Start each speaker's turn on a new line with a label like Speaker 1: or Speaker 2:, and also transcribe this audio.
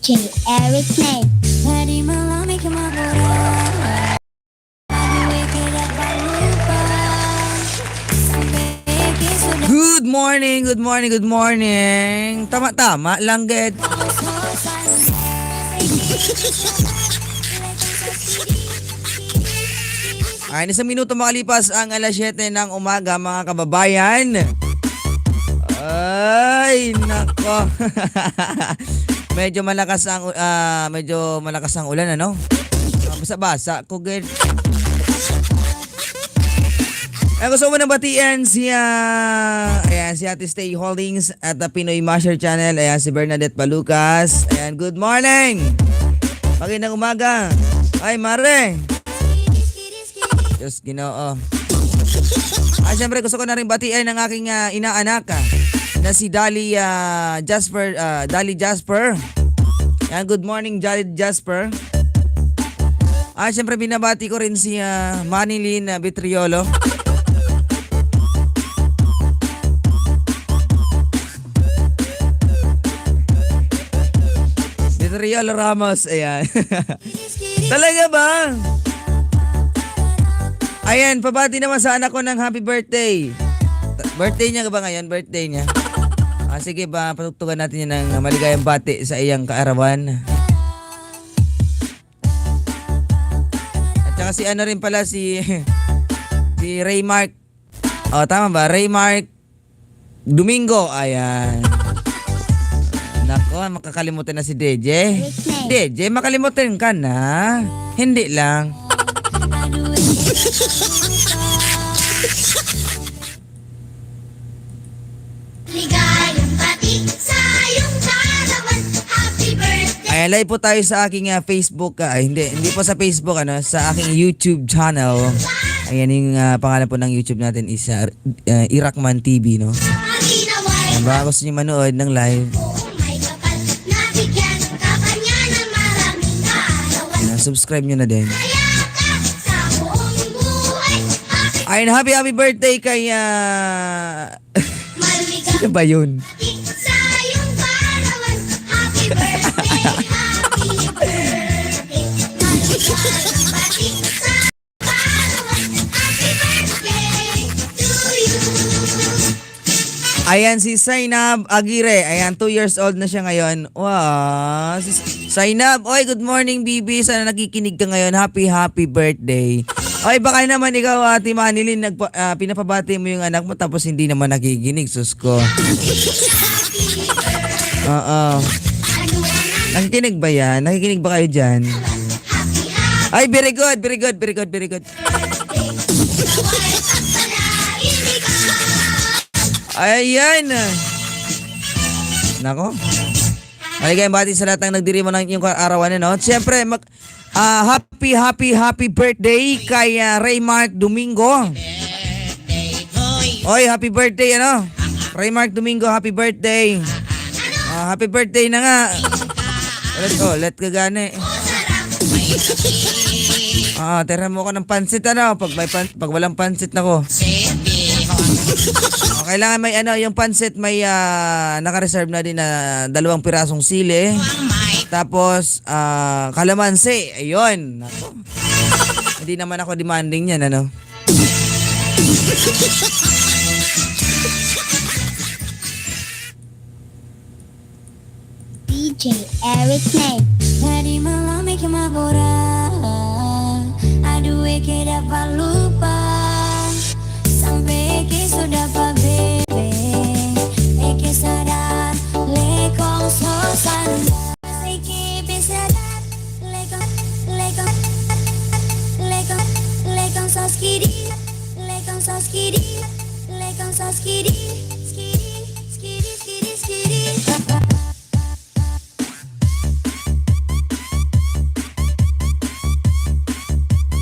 Speaker 1: DJ Eric Nate.
Speaker 2: Good morning, good morning, good morning. Tama-tama lang, Ged. Ay, isang minuto makalipas ang alas 7 ng umaga, mga kababayan. Ay, nako. medyo malakas ang ulan, ano? Basa-basa ko, Ged. Gusto mo nang batiin si Ate Stay Holdings at the Pinoy Masher Channel. Ayan, si Bernadette Palucas. Ayan, good morning. Magandang umaga. Ay, Mare. Diyos Ginoo. Ay, siyempre gusto ko na rin batiin ang aking inaanak na si Dali Jasper. Ayan, good morning, Dali Jasper. Ay, siyempre binabati ko rin si Manilyn Vitriolo. Vitriolo Ramos, ayan. Talaga ba? Ayan, pabati naman sa anak ko ng happy birthday. Birthday niya ba ngayon? Birthday niya. Sige ba, patugtugan natin yan ng maligayang bati sa iyang kaarawan. At saka si ano rin pala si Raymark. O, tama ba? Raymark Domingo. Ayan. Nako, makakalimutan na si DJ. DJ, makalimutan ka na. Hindi lang.
Speaker 1: Ligayang bati sa iyong kaarawan. Happy birthday.
Speaker 2: Ay, live po tayo sa aking Facebook. Hindi po sa Facebook, sa aking YouTube channel. Ayan yung pangalan po ng YouTube natin is Irakman TV, no? Ayan, baka gusto nyo manood ng live. Subscribe nyo na din. Ayun, happy birthday kay sino ba yun? Ayan, si Zainab Aguirre. Ayan, 2 years old na siya ngayon. Wow. Si Zainab, oy, good morning, Bibi. Sana nakikinig ka ngayon. Happy birthday. Oy, baka naman ikaw, Ate Manilyn, pinapabati mo yung anak mo tapos hindi naman nakikinig. Sus ko. Oo. Nakikinig ba yan? Nakikinig ba kayo dyan? Ay, very good. Ayan. Nako. Maligayang bati sa lahat ng nagdirimo ng inyong arawan, no? Siyempre, happy birthday kay Raymark Domingo. Oy, happy birthday, Raymark Domingo, happy birthday. Happy birthday na nga. Let ka gani. Tira mo ko ng pansit, Pag walang pansit na ko. Kailangan may yung pansit may naka-reserve na din na 2 pirasong sili. Tapos kalamansi. Ayun. Nako. Hindi naman ako demanding yan,
Speaker 1: DJ Eric Nate. Tadi malam bikin mabora. Aduh, keda lupa.